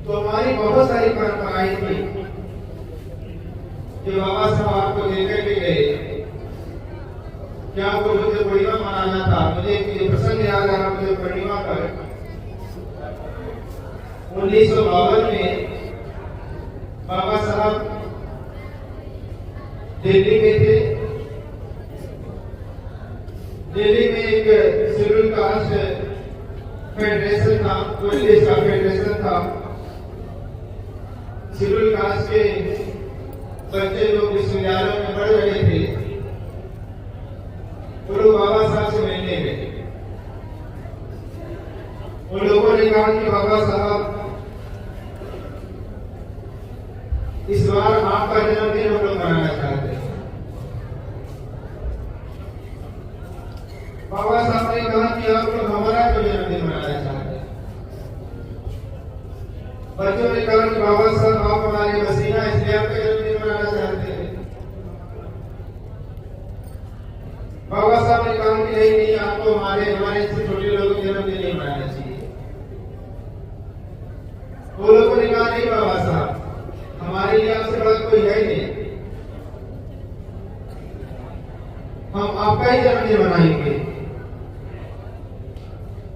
तो हमारी बहुत सारी परंपराएं थी जो बाबा साहब आपको लेकर के गए। क्या आपको मुझे पूर्णिमा मनाना था? मुझे एक प्रसंग याद आ रहा, मुझे पूर्णिमा पर 1952 में बाबा साहब दिल्ली में थे। दिल्ली में एक शेड्यूल कास्ट फेडरेशन था, कोई देश का फेडरेशन था। शेड्यूल कास्ट के बच्चे लोग विश्वविद्यालयों में पढ़ रहे थे, वो लोग बाबा साहब से मिलने गए। उन लोगों ने कहा कि बाबा साहब, इस बार आपका जन्मदिन हम लोग मनाना चाहते हैं। बाबा साहब ने कहा कि आप लोग हमारा क्यों जन्मदिन मनाना चाहते हैं? बच्चों ने कहा कि बाबा साहब आप हमारे मसीहा, इसलिए आपका जन्मदिन मनाना चाहते हैं। बाबा साहब ने कहा कि नहीं, आपको हमारे से छोटे लोगों के जन्मदिन नहीं मनाना चाहिए। वो लोगों ने कहा नहीं बाबा साहब, हमारे लिए आपसे बड़ा कोई है नहीं, हम आपका ही जन्मदिन मनाएंगे।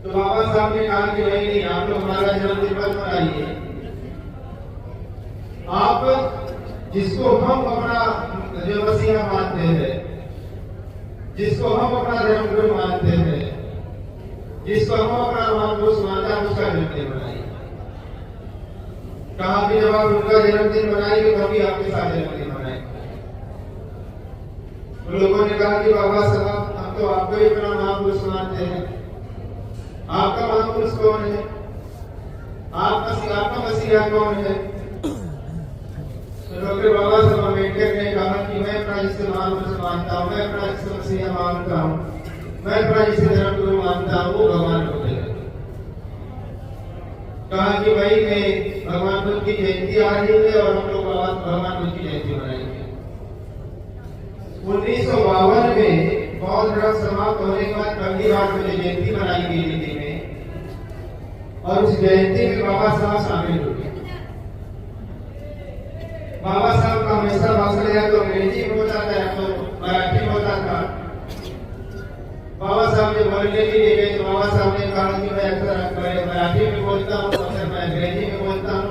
तो बाबा साहब ने कहा कि नहीं, आप लोग हमारा जन्मदिन मत मनाइए। आप जिसको हम अपना जो मसीहा मानते हैं, जिसको हम अपना धर्मगुरु मानते हैं, जिसको हम अपना महापुरुष मानते हैं, उसका जन्मदिन मनाइए। कहा कि जब आप उनका जन्मदिन मनाएंगे तभी आपके साथ जन्मदिन मनाएंगे। उन लोगों ने कहा कि बाबा साहब, हम तो आपको ही अपना महापुरुष मानते हैं। आपका महापुरुष कौन है? आपका मसीहा कौन है? तो डॉक्टर बाबा साहब अम्बेडकर ने कहा कि मैं अपना जिसे महापुरुष मानता हूँ, मैं अपना जिसे मसीहा मानता हूँ, मैं अपना जिसे धर्मगुरु मानता हूँ, वो भगवान बुद्ध है। कहा कि भाई मैं भगवान बुद्ध की जयंती आ रही है और हम लोग भगवान बुद्ध की जयंती मनाएंगे। 1952 में बौद्ध धर्म समाप्त होने के बाद पहली बार मुझे जयंती मनाई गई दिल्ली में, और उस जयंती में बाबा साहब शामिल हुए। बाबा साहब का हमेशा भाषण या तो अंग्रेजी में होता था या तो मराठी में होता था। बाबा साहब ने बोलने के लिए गए तो बाबा साहब ने कहा कि मैं अक्सर मराठी में बोलता हूँ, अक्सर मैं अंग्रेजी में बोलता हूँ,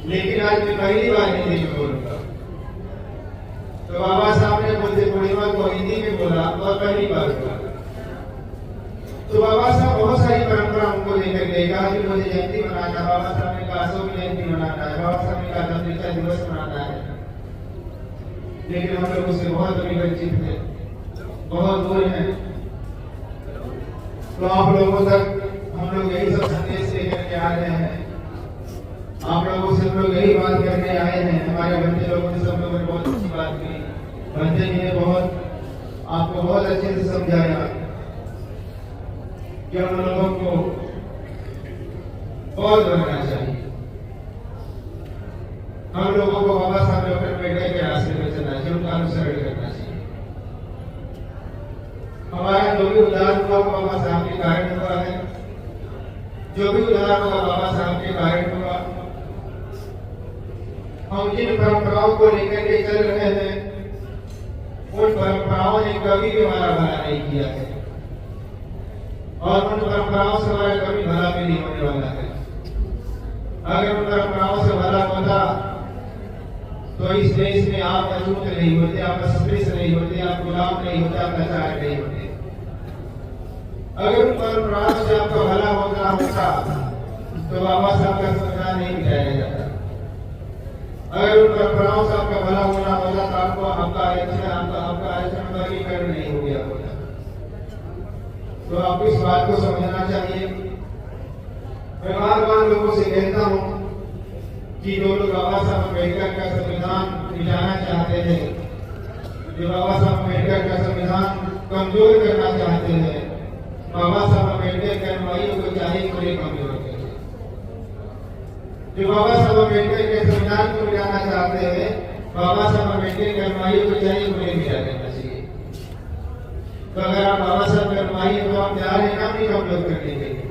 लेकिन आज मैं पहली बार हिंदी में बोलूंगा। तो बाबा साहब ने बुद्ध पूर्णिमा को हिंदी में बोला और पहली बार बोला। तो बाबा साहब बहुत सारी परंपरा हमको लेकर गए। कहा कि मुझे जयंती मनाना, बाबा साहब ने कहा अशोक जयंती मनाना है, बाबा साहब ने कहा दत्तरिका दिवस मनाना है। लेकिन हम लोग उससे बहुत वंचित थे, बहुत दूर हैं। तो आप लोगों तक हम लोग यही सब संदेश लेकर के आ रहे हैं। आप लोगों से हम लोग यही बात करने आए हैं। हमारे बच्चे लोगों ने सब लोगों ने बहुत अच्छी बात की, बच्चे जी ने आपको बहुत अच्छे से समझाया कि हम लोगों को बहुत बनना चाहिए। हम लोगों को बाबा साहब डॉक्टर अम्बेडकर के रास्ते पर चलना चाहिए, उनका अनुसरण करना चाहिए। हमारा जो भी उद्धार हुआ बाबा साहब के कारण हुआ है, जो भी उद्धार हुआ बाबा साहब के कारण हुआ। हम जिन परंपराओं को लेकर के चल रहे हैं, उन परंपराओं ने कभी भी हमारा भला नहीं किया है, और उन परंपराओं से हमारा कभी भला भी नहीं होने वाला है। अगर उन परंपराओं से भला होता तो इस देश में आप अछूत नहीं होते, आप अस्पृश्य नहीं होते, आप गुलाम नहीं होते, आप लाचार नहीं होते। अगर उन परंपराओं से आपका भला होता तो बाबा साहब का संविधान नहीं बिठाया जाता। अगर उन परंपराओं से आपका भला होना होता तो आपको आपका आरक्षण वर्गीकरण नहीं हो गया होता। तो आपको इस बात को समझना चाहिए। मैं बार बार लोगों से कहता हूँ कि जो लोग बाबा साहब अम्बेडकर का संविधान मिटाना चाहते हैं, जो बाबा साहब अम्बेडकर का संविधान कमजोर करना चाहते हैं, बाबा साहब अम्बेडकर के अनुयायियों को चाहिए पूरे कमजोर करें। जो बाबा साहब अम्बेडकर के संविधान को मिटाना चाहते हैं, बाबा साहब अम्बेडकर के अनुयायियों को चाहिए पूरे मिटा देना चाहिए। तो अगर आप बाबा साहब के अनुयायी तो आप तैयार हैं ना अपनी कमजोर करने के लिए।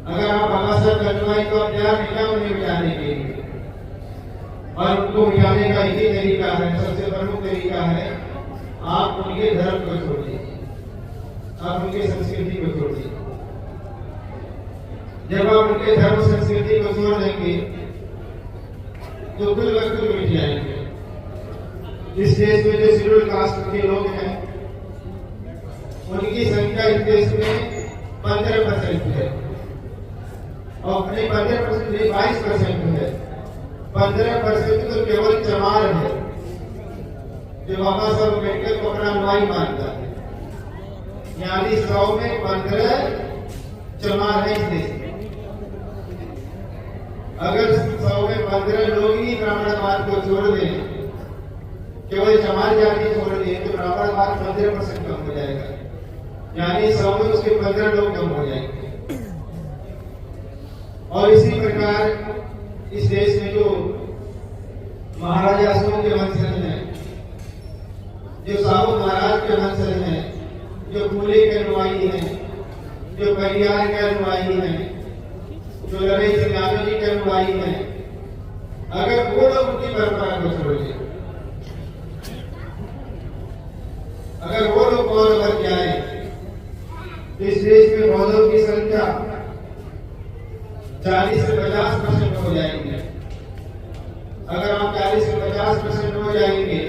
अगर आप बाबा साहब साहब का अनुयायी तो अब तैयार नहीं था उन्हें मिटाने के लिए, और उनको मिटाने का यही तरीका है, सबसे प्रमुख तरीका है, आप उनके धर्म को छोड़ दीजिए, आप उनके संस्कृति को छोड़ दीजिए। जब आप उनके धर्म संस्कृति को छोड़ देंगे तो कुल वक्त मिट जाएंगे। इस देश में जो शेड्यूल कास्ट के लोग हैं उनकी संख्या इस देश में 15% है, और नहीं 15% नहीं 22% है। 15% तो केवल चमार है जो बाबा साहब अम्बेडकर को अपना अनुयायी मानता है, यानी 100 में 15 चमार है इस देश में। अगर 100 में 15 लोग ही ब्राह्मणवाद को छोड़ दें, केवल चमार जाति छोड़ दें, तो ब्राह्मणवाद 15% कम हो जाएगा, यानी 100 में उसके 15 लोग कम हो जाएंगे। और इसी प्रकार इस देश में जो महाराजा अशोक के वंशज हैं, जो साहू महाराज के वंशज हैं, जो फूले के अनुयायी हैं, जो परियार के अनुयायी हैं, जो लड़ाई सिंह जी के अनुयायी हैं, अगर वो लोग उनकी परंपरा को छोड़ दें, अगर वो लोग बौद्ध बन जाए तो इस देश में बौद्धों की संख्या 40 से 50% हो जाएंगे। अगर आप 40 से 50% हो जाएंगे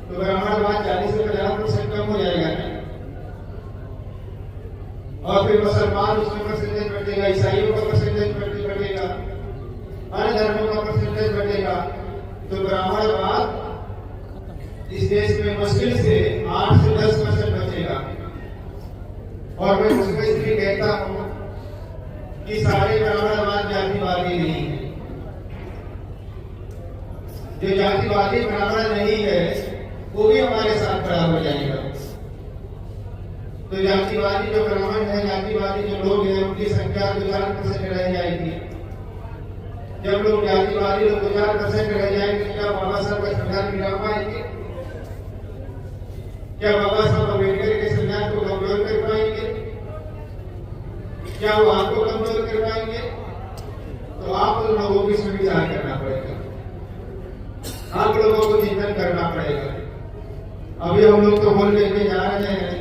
तो ब्राह्मणवाद 40 से 50% कम हो जाएगा ना, और फिर मुसलमान उसमें परसेंटेज बढ़ेगा, ईसाइयों का परसेंटेज बढ़ेगा, अन्य धर्मों का परसेंटेज बढ़ेगा, तो ब्राह्मणवाद इस देश में मुश्किल से 8 से 10% बचेगा। और मैं उसमें इसलिए कहता हूं कि सारे ब्राह्मणवाद जातिवादी नहीं है। जो जातिवादी ब्राह्मण नहीं है वो भी हमारे साथ खड़ा हो जाएगा। तो जातिवादी जो ब्राह्मण है, जातिवादी जो लोग हैं, उनकी संख्या 2-4% रह जाएगी। जब लोग जातिवादी लोग 2-4% रह जाएंगे, क्या बाबा साहब का संविधान गिरा पाएंगे? क्या बाबा साहब अम्बेडकर के संविधान को कमजोर कर पाएंगे? क्या वो आपको कमजोर कर पाएंगे? तो आप लोगों को इसमें विचार करना पड़ेगा, आप लोगों को चिंतन करना पड़ेगा। अभी हम लोग तो बोल लेके जा रहे हैं,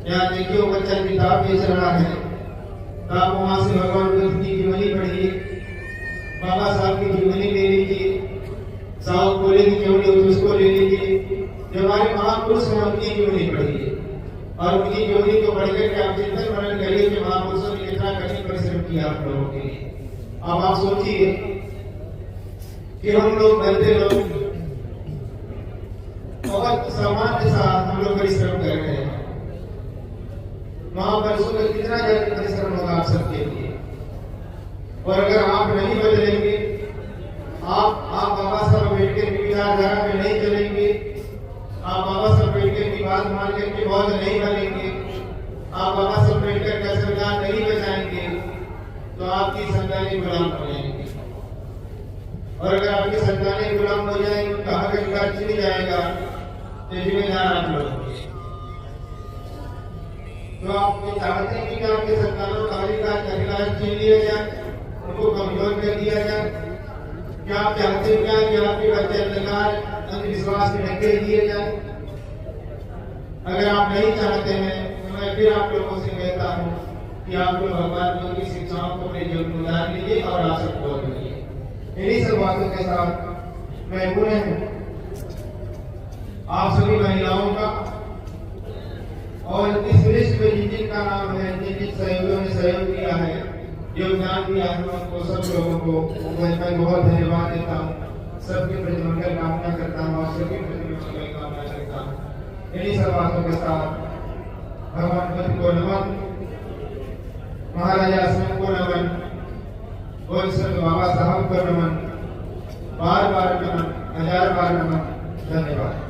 यहाँ देखिए बच्चा किताब बेच रहा है, तो आप वहां से भगवान बुद्ध की जीवनी पढ़िए, बाबा साहब की जीवनी ले लीजिए, साहु बोले की जीवनी उसको ले लीजिए, जो हमारे महापुरुष हैं उनकी जीवनी पढ़िए, और उनकी जीवनी को पढ़कर के आप चिंतन मनन करिए कि महापुरुषों ने कितना कठिन परिश्रम किया आप लोगों के लिए। अब आप सोचिए कि हम लोग बनते लोग बहुत सामान्य साथ हम लोग परिश्रम कर रहे हैं, महापुरुषों का कितना ज्यादा परिश्रम होगा आप सबके लिए। और अगर आप नहीं बदलेंगे, आप बाबा साहब अम्बेडकर की विचारधारा में नहीं चलेंगे, आप बाबा साहब अम्बेडकर की बात मान करके बौद्ध नहीं बनेंगे, आप बाबा साहब अम्बेडकर का संविधान नहीं बचाएंगे, तो आपकी संतानें गुलाम हो जाएंगी। और अगर आपकी संतानें गुलाम हो जाएंगी, उनका हक अधिकार छिन जाएगा, तो जिम्मेदार आप लोग। तो आप ये चाहते हैं कि आपके संतानों का अधिकार छीन लिया जाए, उनको कमजोर कर दिया जाए? क्या आप चाहते हैं क्या कि आपके बच्चे अंधकार अंधविश्वास में ढके दिए जाए? अगर आप नहीं चाहते हैं तो मैं फिर आप लोगों से कहता हूँ कि आप लोग भगवान बुद्ध की शिक्षाओं को अपने जीवन में उतार लीजिए और आप सबको बदलिए। इन्हीं सब बातों के साथ मैं पुनः आप सभी महिलाओं का और इस लिस्ट में जिनका नाम है, जिन सहयोगियों ने सहयोग किया है, योगदान दिया है, उनको सब लोगों को मैं बहुत धन्यवाद देता हूँ। सबके प्रति मंगल कामना करता हूँ और सबके प्रति मंगल कामना करता हूँ। इन्हीं सब बातों के साथ भगवान बुद्ध को नमन, महाराजा अशोक को नमन, बाबा साहब को नमन, बार बार नमन, 1000 बार नमन। धन्यवाद।